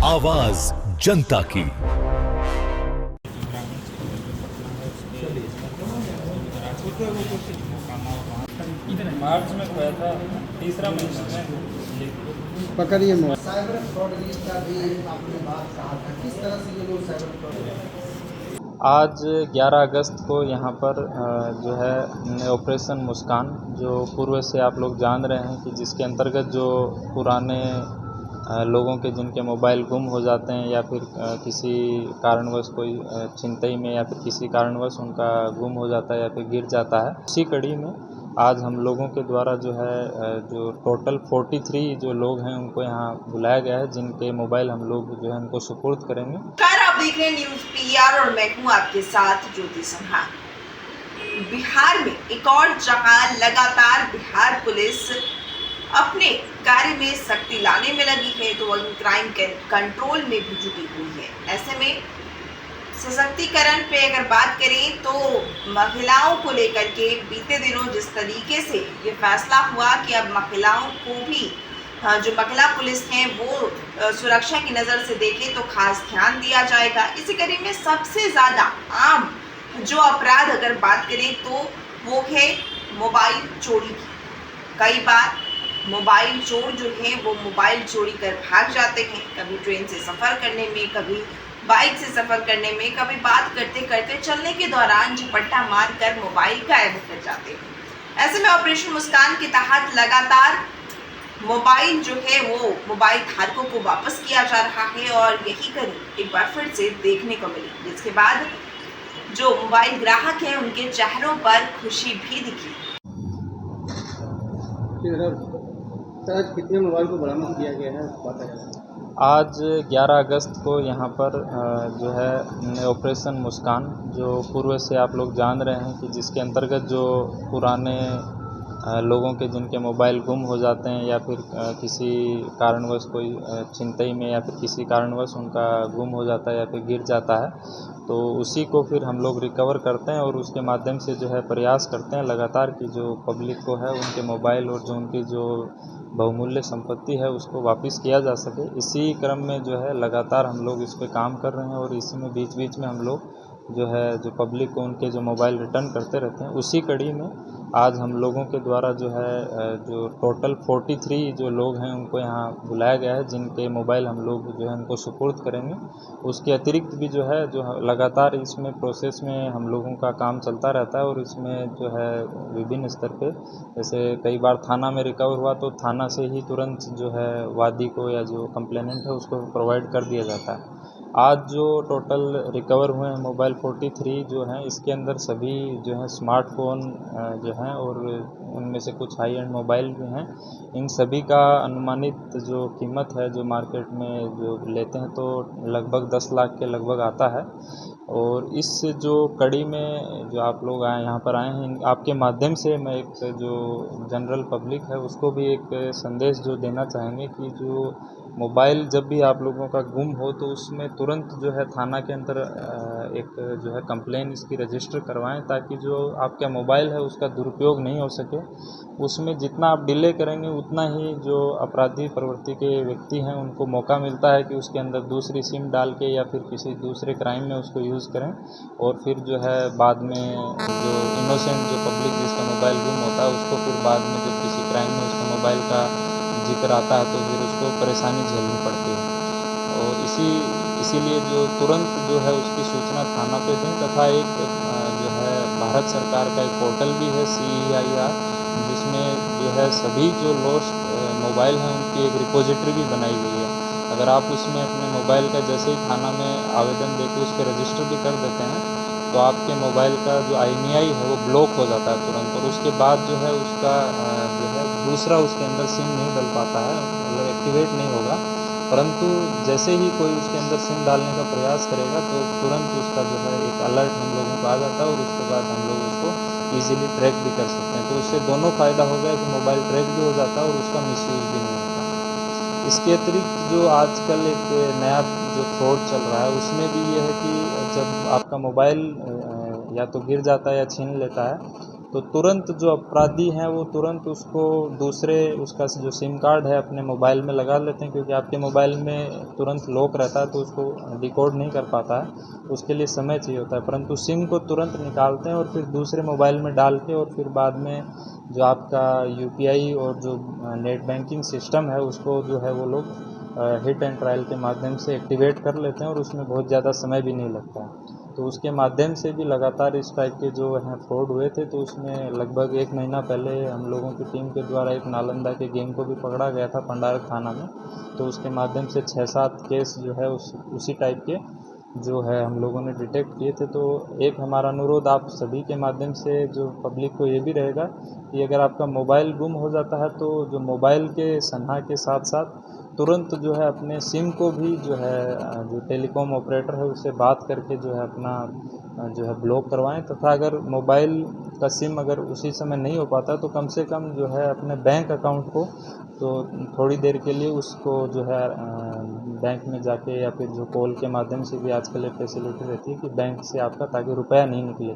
आवाज जनता की। मार्च में खोया था, तीसरा महीना में। पकड़िए मोबाइल। साइबर फ्रॉड का भी आपने बात कहा था, किस तरह से ये लोग साइबर फ्रॉड? आज 11 अगस्त को यहाँ पर जो है ऑपरेशन मुस्कान, जो पूर्व से आप लोग जान रहे हैं कि जिसके अंतर्गत जो पुराने लोगों के जिनके मोबाइल गुम हो जाते हैं या फिर किसी कारणवश कोई छिनतई में या फिर किसी कारणवश उनका गुम हो जाता है या फिर गिर जाता है, उसी कड़ी में आज हम लोगों के द्वारा जो है जो टोटल 43 जो लोग हैं उनको यहाँ बुलाया गया है, जिनके मोबाइल हम लोग जो है उनको सुपुर्द करेंगे। आप देख रहे हैं न्यूज़ पीआर और मैं हूं आपके साथ ज्योति सिन्हा। बिहार में एक और जहां लगातार बिहार पुलिस अपने कार्य में सख्ती लाने में लगी है तो वही क्राइम कंट्रोल में भी जुटी हुई है। ऐसे में सशक्तिकरण पे अगर बात करें तो महिलाओं को लेकर के बीते दिनों जिस तरीके से ये फैसला हुआ कि अब महिलाओं को भी जो महिला पुलिस हैं वो सुरक्षा की नज़र से देखें तो खास ध्यान दिया जाएगा। इसी कड़ी में सबसे ज़्यादा आम जो अपराध अगर बात करें तो वो है मोबाइल चोरी की। कई बार मोबाइल चोर जो हैं वो मोबाइल चोरी कर भाग जाते हैं, कभी ट्रेन से सफ़र करने में, कभी बाइक से सफ़र करने में, कभी बात करते करते चलने के दौरान झपट्टा मार कर मोबाइल गायब कर जाते हैं। ऐसे में ऑपरेशन मुस्कान के तहत लगातार मोबाइल जो है वो मोबाइल धारकों को वापस किया जा रहा है और यही कड़ी एक बार फिर से देखने को मिली, जिसके बाद जो मोबाइल ग्राहक हैं उनके चेहरों पर खुशी भी दिखी। सर कितने मोबाइल को बरामद किया गया है पता है? आज 11 अगस्त को यहाँ पर जो है ऑपरेशन मुस्कान, जो पूर्व से आप लोग जान रहे हैं कि जिसके अंतर्गत जो पुराने लोगों के जिनके मोबाइल गुम हो जाते हैं या फिर किसी कारणवश कोई छिनतई में या फिर किसी कारणवश उनका गुम हो जाता है या फिर गिर जाता है, तो उसी को फिर हम लोग रिकवर करते हैं और उसके माध्यम से जो है प्रयास करते हैं लगातार कि जो पब्लिक को है उनके मोबाइल और जो उनकी जो बहुमूल्य संपत्ति है उसको वापस किया जा सके। इसी क्रम में जो है लगातार हम लोग इस पे काम कर रहे हैं और इसी में बीच बीच में हम लोग जो है जो पब्लिक को उनके जो मोबाइल रिटर्न करते रहते हैं। उसी कड़ी में आज हम लोगों के द्वारा जो है जो टोटल 43 जो लोग हैं उनको यहाँ बुलाया गया है, जिनके मोबाइल हम लोग जो है उनको सुपुर्द करेंगे। उसके अतिरिक्त भी जो है जो लगातार इसमें प्रोसेस में हम लोगों का काम चलता रहता है और इसमें जो है विभिन्न स्तर पे जैसे कई बार थाना में रिकवर हुआ तो थाना से ही तुरंत जो है वादी को या जो कंप्लेनेंट है उसको प्रोवाइड कर दिया जाता है। आज जो टोटल रिकवर हुए हैं मोबाइल 43 जो हैं, इसके अंदर सभी जो हैं स्मार्टफोन जो हैं और उनमें से कुछ हाई एंड मोबाइल भी हैं। इन सभी का अनुमानित जो कीमत है जो मार्केट में जो लेते हैं तो लगभग 10 लाख के लगभग आता है। और इस जो कड़ी में जो आप लोग यहाँ पर आए हैं, आपके माध्यम से मैं एक जो जनरल पब्लिक है उसको भी एक संदेश जो देना चाहेंगे कि जो मोबाइल जब भी आप लोगों का गुम हो तो उसमें तुरंत जो है थाना के अंदर एक जो है कंप्लेन इसकी रजिस्टर करवाएं, ताकि जो आपका मोबाइल है उसका दुरुपयोग नहीं हो सके। उसमें जितना आप डिले करेंगे उतना ही जो अपराधी प्रवृत्ति के व्यक्ति हैं उनको मौका मिलता है कि उसके अंदर दूसरी सिम डाल के या फिर किसी दूसरे क्राइम में उसको यूज़ करें और फिर जो है बाद में जो इनोसेंट जो पब्लिक जिसका मोबाइल गुम होता है उसको फिर बाद में जब किसी क्राइम में उसके मोबाइल का जिक्र आता है तो फिर उसको परेशानी झेलनी पड़ती है। और इसीलिए जो तुरंत जो है उसकी सूचना थाना पे दें तथा एक जो है भारत सरकार का एक पोर्टल भी है CEIR, जिसमें जो है सभी जो लॉस्ट मोबाइल हैं उनकी एक रिपोजिटरी भी बनाई गई है। अगर आप उसमें अपने मोबाइल का जैसे ही थाना में आवेदन देके उस पर रजिस्टर भी कर देते हैं तो आपके मोबाइल का जो IMEI है वो ब्लॉक हो जाता है तुरंत, और उसके बाद जो है उसका जो है दूसरा उसके अंदर सिम नहीं डल पाता है, मतलब एक्टिवेट नहीं होगा। परंतु जैसे ही कोई उसके अंदर सिम डालने का प्रयास करेगा तो तुरंत उसका जो है एक अलर्ट हम लोगों को आ जाता है और उसके बाद हम लोग उसको ईजिली ट्रैक भी कर सकते हैं। तो उससे दोनों फ़ायदा हो गया कि मोबाइल ट्रैक भी हो जाता है और उसका मिसयूज़ भी नहीं होता। इसके अतिरिक्त जो आजकल एक नया जो फ्रॉड चल रहा है उसमें भी ये है कि जब आपका मोबाइल या तो गिर जाता है या छीन लेता है तो तुरंत जो अपराधी हैं वो तुरंत उसको दूसरे उसका जो सिम कार्ड है अपने मोबाइल में लगा लेते हैं, क्योंकि आपके मोबाइल में तुरंत लॉक रहता है तो उसको डिकोड नहीं कर पाता है, उसके लिए समय चाहिए होता है। परंतु सिम को तुरंत निकालते हैं और फिर दूसरे मोबाइल में डाल के और फिर बाद में जो आपका यूपीआई और जो नेट बैंकिंग सिस्टम है उसको जो है वो लोग हिट एंड ट्रायल के माध्यम से एक्टिवेट कर लेते हैं और उसमें बहुत ज़्यादा समय भी नहीं लगता है। तो उसके माध्यम से भी लगातार इस टाइप के जो हैं फ्रॉड हुए थे। तो उसमें लगभग 1 महीना पहले हम लोगों की टीम के द्वारा एक नालंदा के गैंग को भी पकड़ा गया था पंडारक थाना में। तो उसके माध्यम से 6-7 केस जो है उसी टाइप के जो है हम लोगों ने डिटेक्ट किए थे। तो एक हमारा अनुरोध आप सभी के माध्यम से जो पब्लिक को ये भी रहेगा कि अगर आपका मोबाइल गुम हो जाता है तो जो मोबाइल के सनहा के साथ साथ तुरंत जो है अपने सिम को भी जो है जो टेलीकॉम ऑपरेटर है उससे बात करके जो है अपना जो है ब्लॉक करवाएं, तथा अगर मोबाइल का सिम अगर उसी समय नहीं हो पाता तो कम से कम जो है अपने बैंक अकाउंट को तो थोड़ी देर के लिए उसको जो है बैंक में जाके या फिर जो कॉल के माध्यम से भी आजकल ये फैसिलिटी रहती है कि बैंक से आपका ताकि रुपया नहीं निकले,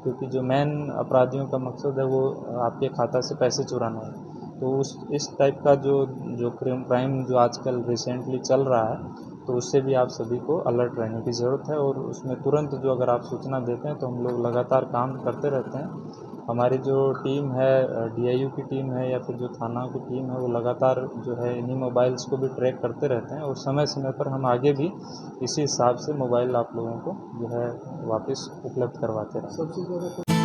क्योंकि जो मेन अपराधियों का मकसद है वो आपके खाता से पैसे चुराना है। तो इस टाइप का जो क्राइम जो आजकल रिसेंटली चल रहा है तो उससे भी आप सभी को अलर्ट रहने की ज़रूरत है। और उसमें तुरंत जो अगर आप सूचना देते हैं तो हम लोग लगातार काम करते रहते हैं। हमारी जो टीम है डीआईयू की टीम है या फिर जो थाना की टीम है वो लगातार जो है इन्हीं मोबाइल्स को भी ट्रैक करते रहते हैं और समय समय पर हम आगे भी इसी हिसाब से मोबाइल आप लोगों को जो है वापस उपलब्ध करवाते रहें। सबसे ज़्यादा